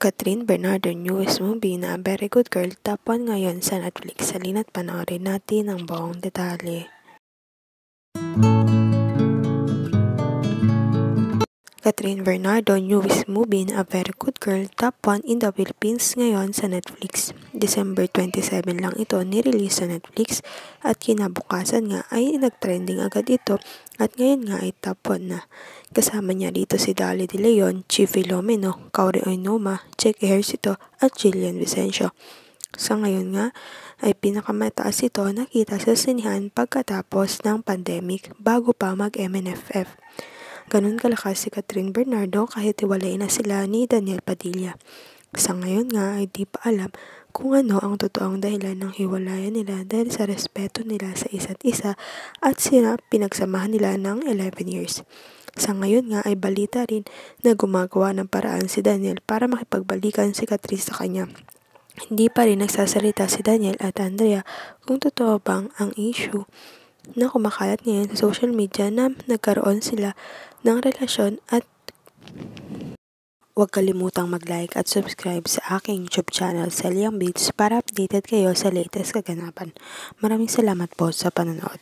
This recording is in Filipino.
Catherine Bernardo newest movie na Very Good Girl top 1 ngayon sa Netflix. Halina't panoorin natin ang buong detalye. Catherine Bernardo newest movie na A Very Good Girl top 1 in the Philippines ngayon sa Netflix. December 27 lang ito nirelease sa Netflix at kinabukasan nga ay nagtrending agad ito at ngayon nga ay top 1 na. Kasama niya dito si Dali De Leon, Chi Filomeno, Kauri Oinoma, Cheque Ejercito at Jillian Vicencio. Sa ngayon nga ay pinakamataas ito nakita sa sinihan pagkatapos ng pandemic bago pa mag-MNFF. Ganun kalakas si Catherine Bernardo kahit hiwalay na sila ni Daniel Padilla. Sa ngayon nga ay di pa alam kung ano ang totoong dahilan ng hiwalayan nila dahil sa respeto nila sa isa't isa at sila pinagsamahan nila ng 11 years. Sa ngayon nga ay balita rin na gumagawa ng paraan si Daniel para makipagbalikan si Catherine sa kanya. Hindi pa rin nagsasalita si Daniel at Andrea kung totoo bang ang issue na kumakalat ngayon sa social media na nagkaroon sila ng relasyon at huwag kalimutang mag-like at subscribe sa aking YouTube channel, Celiang Beats, para updated kayo sa latest kaganapan. Maraming salamat po sa panonood.